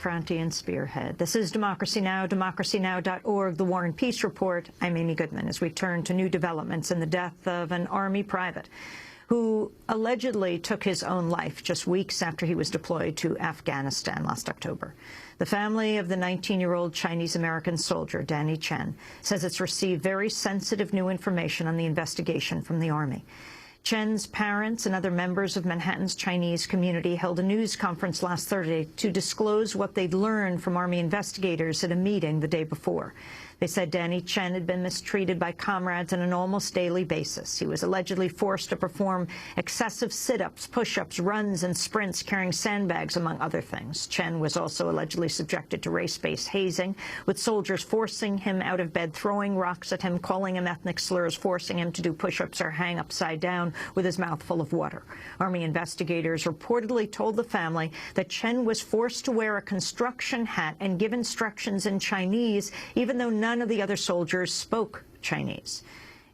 Franti and Spearhead. This is Democracy Now!, democracynow.org, The War and Peace Report. I'm Amy Goodman as we turn to new developments in the death of an Army private who allegedly took his own life just weeks after he was deployed to Afghanistan last October. The family of the 19-year-old Chinese-American soldier, Danny Chen, says it's received very sensitive new information on the investigation from the Army. Chen's parents and other members of Manhattan's Chinese community held a news conference last Thursday to disclose what they'd learned from Army investigators at a meeting the day before. They said Danny Chen had been mistreated by comrades on an almost daily basis. He was allegedly forced to perform excessive sit-ups, push-ups, runs, and sprints carrying sandbags, among other things. Chen was also allegedly subjected to race-based hazing, with soldiers forcing him out of bed, throwing rocks at him, calling him ethnic slurs, forcing him to do push-ups or hang upside down with his mouth full of water. Army investigators reportedly told the family that Chen was forced to wear a construction hat and give instructions in Chinese, even though none of the other soldiers spoke Chinese.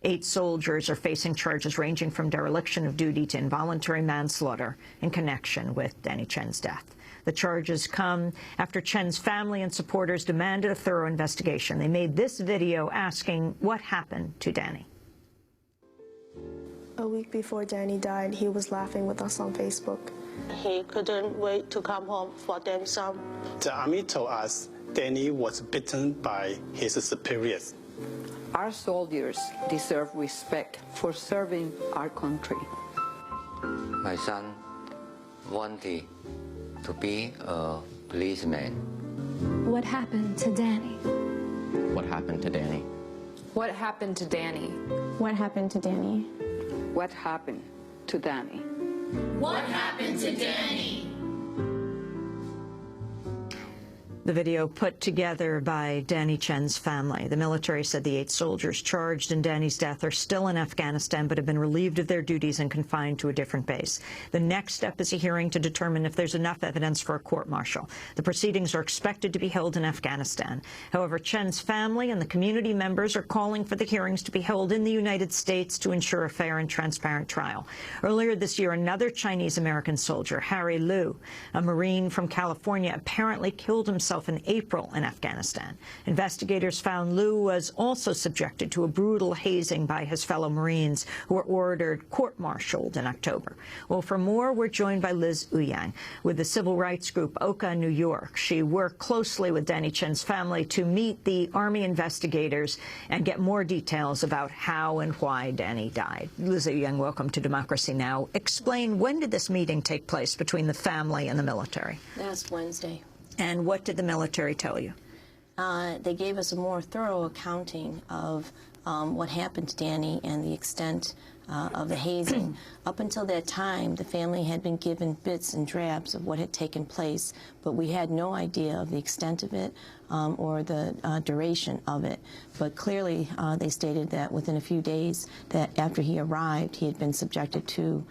8 soldiers are facing charges ranging from dereliction of duty to involuntary manslaughter in connection with Danny Chen's death. The charges come after Chen's family and supporters demanded a thorough investigation. They made this video asking what happened to Danny. A week before Danny died, he was laughing with us on Facebook. He couldn't wait to come home for them some. The Army told us Danny was beaten by his superiors. Our soldiers deserve respect for serving our country. My son wanted to be a policeman. What happened to Danny? What happened to Danny? What happened to Danny? What happened to Danny? What happened to Danny? What happened to Danny? The video put together by Danny Chen's family. The military said the 8 soldiers charged in Danny's death are still in Afghanistan but have been relieved of their duties and confined to a different base. The next step is a hearing to determine if there's enough evidence for a court-martial. The proceedings are expected to be held in Afghanistan. However, Chen's family and the community members are calling for the hearings to be held in the United States to ensure a fair and transparent trial. Earlier this year, another Chinese-American soldier, Harry Liu, a Marine from California, apparently killed himself in April in Afghanistan. Investigators found Liu was also subjected to a brutal hazing by his fellow Marines who were ordered court-martialed in October. Well, for more, we're joined by Liz Ouyang with the civil rights group OCA New York. She worked closely with Danny Chen's family to meet the Army investigators and get more details about how and why Danny died. Liz Ouyang, welcome to Democracy Now! Explain, when did this meeting take place between the family and the military? Last Wednesday. And what did the military tell you? They gave us a more thorough accounting of what happened to Danny and the extent of the hazing. Up until that time, the family had been given bits and drabs of what had taken place, but we had no idea of the extent of it or the duration of it. But clearly, they stated that within a few days, that after he arrived, he had been subjected to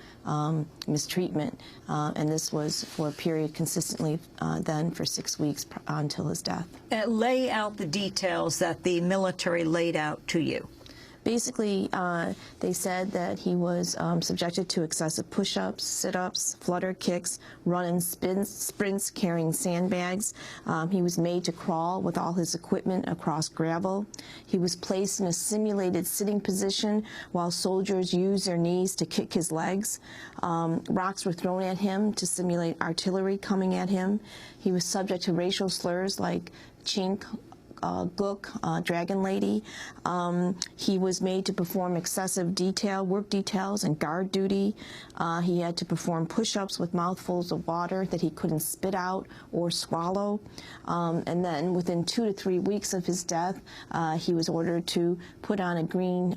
mistreatment, and this was for a period consistently then for 6 weeks until his death. Lay out the details that the military laid out to you. Basically, they said that he was subjected to excessive push-ups, sit-ups, flutter kicks, run and sprints carrying sandbags. He was made to crawl with all his equipment across gravel. He was placed in a simulated sitting position while soldiers used their knees to kick his legs. Rocks were thrown at him to simulate artillery coming at him. He was subject to racial slurs like chink, Gook, Dragon Lady. He was made to perform excessive work details and guard duty. He had to perform push-ups with mouthfuls of water that he couldn't spit out or swallow. And then within 2 to 3 weeks of his death, he was ordered to put on a green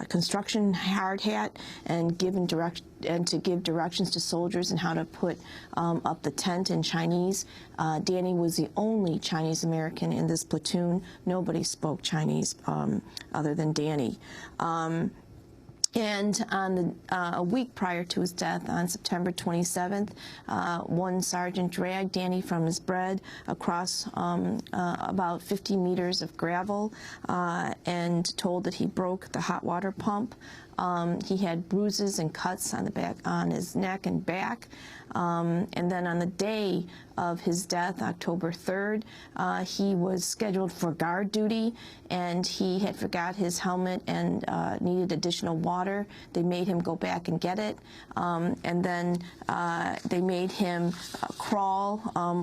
construction hard hat and to give directions to soldiers on how to put up the tent in Chinese. Danny was the only Chinese American in this platoon. Nobody spoke Chinese other than Danny. And on a week prior to his death, on September 27th, one sergeant dragged Danny from his bed across about 50 meters of gravel and told that he broke the hot water pump. He had bruises and cuts on the back, on his neck and back. And then on the day of his death, October 3rd, he was scheduled for guard duty, and he had forgot his helmet and needed additional water. They made him go back and get it, and then they made him crawl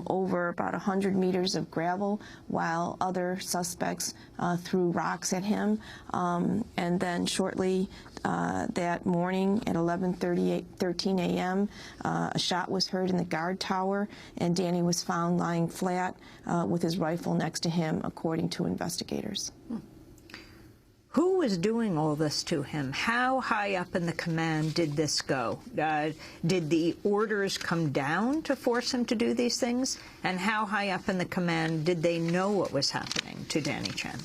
over about 100 meters of gravel while other suspects threw rocks at him. And then shortly that morning at 11:13 a.m., a shot was heard in the guard tower, and Danny was found lying flat with his rifle next to him, according to investigators. Who was doing all this to him? How high up in the command did this go? Did the orders come down to force him to do these things? And how high up in the command did they know what was happening to Danny Chen?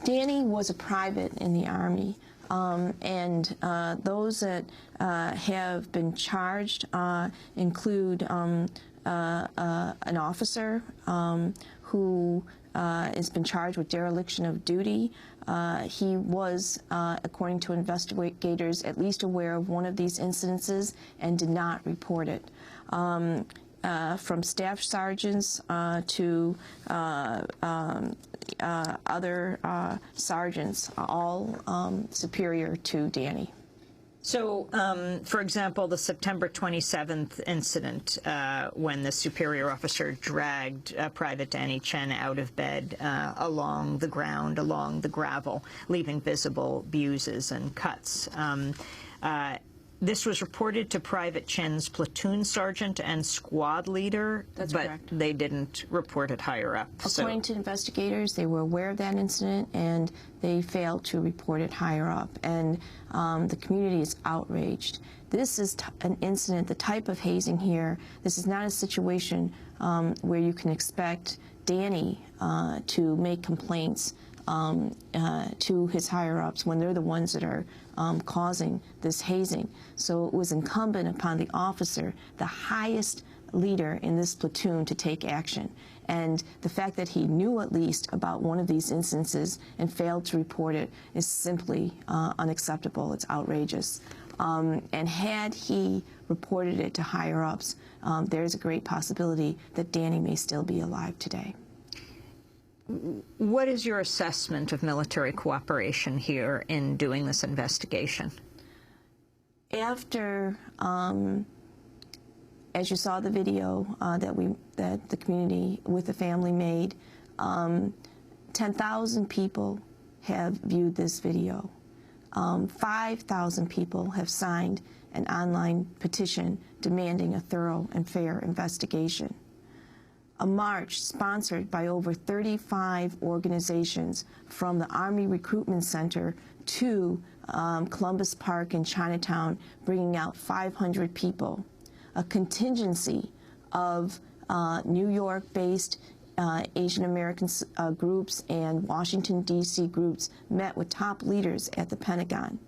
Danny was a private in the Army. And those that have been charged include an officer who has been charged with dereliction of duty. He was, according to investigators, at least aware of one of these incidences and did not report it. From staff sergeants to other sergeants, all superior to Danny. So, for example, the September 27th incident, when the superior officer dragged Private Danny Chen out of bed along the ground, along the gravel, leaving visible bruises and cuts. This was reported to Private Chen's platoon sergeant and squad leader, but correct. They didn't report it higher up. According to investigators, they were aware of that incident, and they failed to report it higher up. And the community is outraged. This is an incident, the type of hazing here, this is not a situation where you can expect Danny to make complaints to his higher-ups when they're the ones that are causing this hazing. So it was incumbent upon the officer, the highest leader in this platoon, to take action. And the fact that he knew at least about one of these instances and failed to report it is simply unacceptable. It's outrageous. And had he reported it to higher-ups, there's a great possibility that Danny may still be alive today. What is your assessment of military cooperation here in doing this investigation? After, as you saw the video that the community with the family made, 10,000 people have viewed this video. 5,000 people have signed an online petition demanding a thorough and fair investigation. A march sponsored by over 35 organizations, from the Army Recruitment Center to Columbus Park in Chinatown, bringing out 500 people. A contingency of New York-based Asian American groups and Washington, D.C. groups met with top leaders at the Pentagon.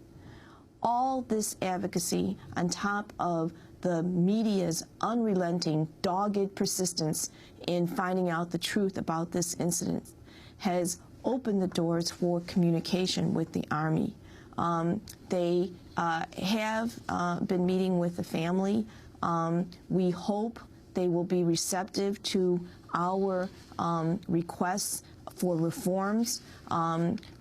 All this advocacy on top of the media's unrelenting, dogged persistence in finding out the truth about this incident has opened the doors for communication with the Army. They have been meeting with the family. We hope they will be receptive to our requests for reforms.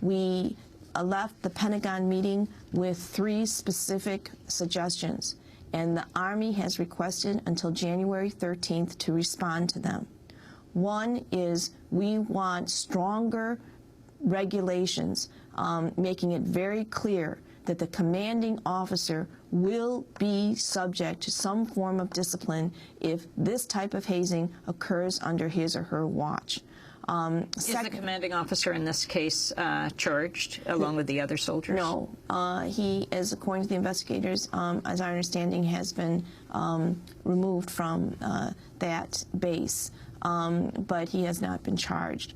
We left the Pentagon meeting with 3 specific suggestions, and the Army has requested until January 13th to respond to them. One is we want stronger regulations, making it very clear that the commanding officer will be subject to some form of discipline if this type of hazing occurs under his or her watch. Is the commanding officer in this case charged along with the other soldiers? No. He is, according to the investigators, as our understanding, has been removed from that base, but he has not been charged.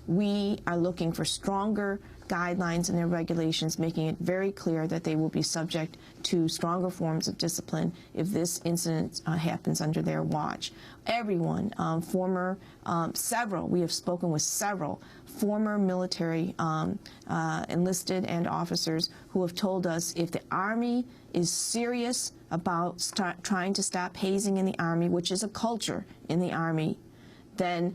We are looking for stronger guidelines and their regulations, making it very clear that they will be subject to stronger forms of discipline if this incident happens under their watch. Everyone, we have spoken with several former military enlisted and officers who have told us if the Army is serious about trying to stop hazing in the Army, which is a culture in the Army, then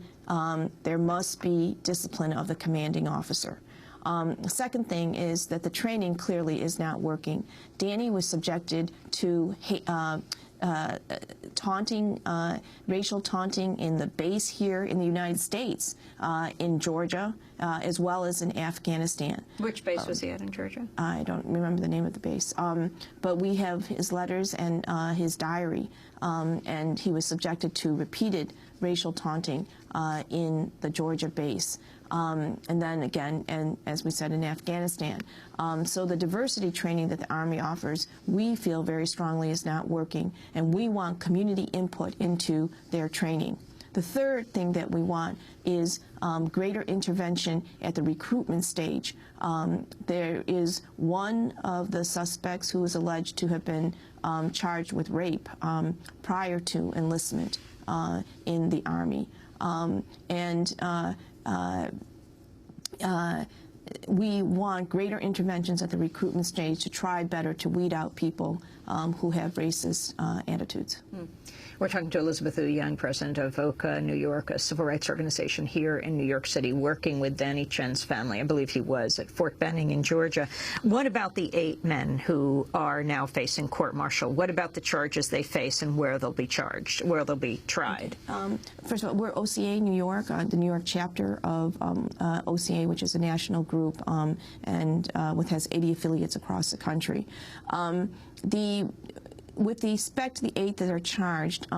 there must be discipline of the commanding officer. The second thing is that the training clearly is not working. Danny was subjected to taunting, racial taunting in the base here in the United States, in Georgia, as well as in Afghanistan. Which base was he at in Georgia? I don't remember the name of the base. But we have his letters and his diary, and he was subjected to repeated racial taunting in the Georgia base. And then again, and as we said, in Afghanistan. So the diversity training that the Army offers, we feel very strongly is not working, and we want community input into their training. The third thing that we want is greater intervention at the recruitment stage. There is one of the suspects who is alleged to have been charged with rape prior to enlistment in the Army. We want greater interventions at the recruitment stage to try better to weed out people who have racist attitudes. We're talking to Elizabeth Hu Young, president of VOCA New York, a civil rights organization here in New York City, working with Danny Chen's family. I believe he was at Fort Benning in Georgia. What about the 8 men who are now facing court-martial? What about the charges they face and where they'll be charged, where they'll be tried? Okay. First of all, we're OCA New York, the New York chapter of OCA, which is a national group and has 80 affiliates across the country. With respect to the 8 that are charged,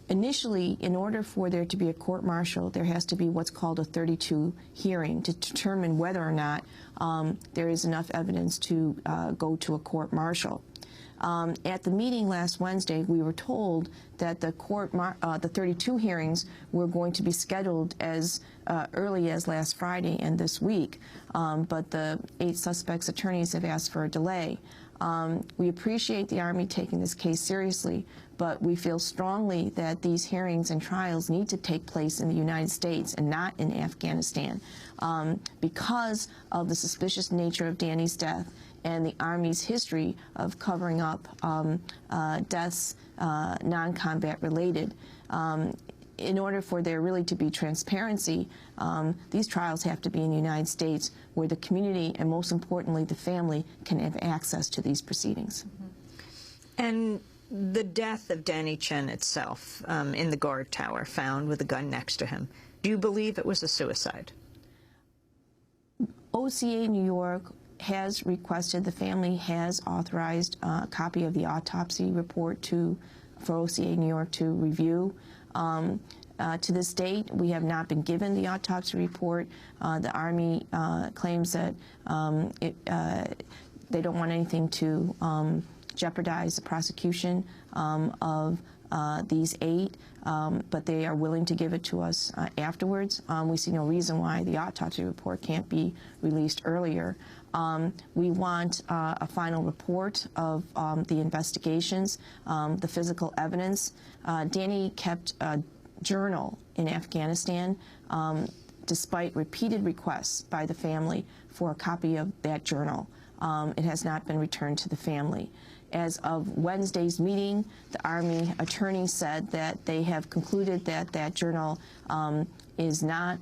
initially, in order for there to be a court-martial, there has to be what's called a 32 hearing to determine whether or not there is enough evidence to go to a court-martial. At the meeting last Wednesday, we were told that the 32 hearings were going to be scheduled as early as last Friday and this week, but the 8 suspects' attorneys have asked for a delay. We appreciate the Army taking this case seriously, but we feel strongly that these hearings and trials need to take place in the United States and not in Afghanistan because of the suspicious nature of Danny's death and the Army's history of covering up deaths non-combat related. In order for there really to be transparency, these trials have to be in the United States where the community and, most importantly, the family can have access to these proceedings. And the death of Danny Chen itself in the guard tower, found with a gun next to him, do you believe it was a suicide? OCA New York has requested, the family has authorized a copy of the autopsy report for OCA New York to review. To this date, we have not been given the autopsy report. The Army claims that they don't want anything to jeopardize the prosecution of these 8, but they are willing to give it to us afterwards. We see no reason why the autopsy report can't be released earlier. We want a final report of the investigations, the physical evidence. Danny kept a journal in Afghanistan despite repeated requests by the family for a copy of that journal. It has not been returned to the family. As of Wednesday's meeting, the Army attorney said that they have concluded that that journal is not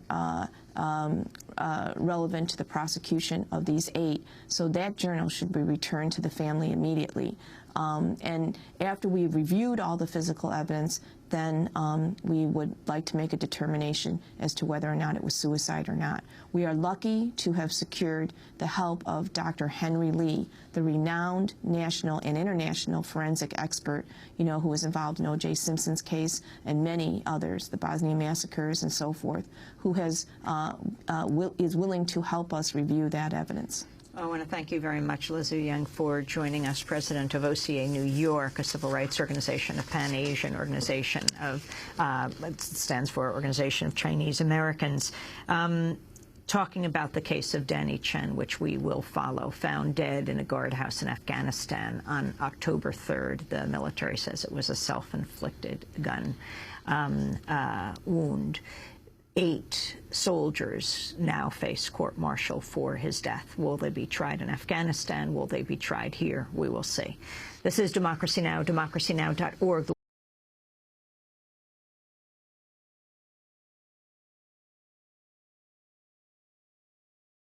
relevant to the prosecution of these 8, so that journal should be returned to the family immediately. And after we've reviewed all the physical evidence, then we would like to make a determination as to whether or not it was suicide or not. We are lucky to have secured the help of Dr. Henry Lee, the renowned national and international forensic expert, who was involved in O.J. Simpson's case and many others, the Bosnia massacres and so forth, who is willing to help us review that evidence. I want to thank you very much, Liz Hu Young, for joining us, president of OCA New York, a civil rights organization, a Pan-Asian organization it stands for Organization of Chinese Americans. talking about the case of Danny Chen, which we will follow, found dead in a guardhouse in Afghanistan on October 3rd. The military says it was a self-inflicted gun wound. 8 soldiers now face court-martial for his death. Will they be tried in Afghanistan? Will they be tried here? We will see. This is Democracy Now!, democracynow.org.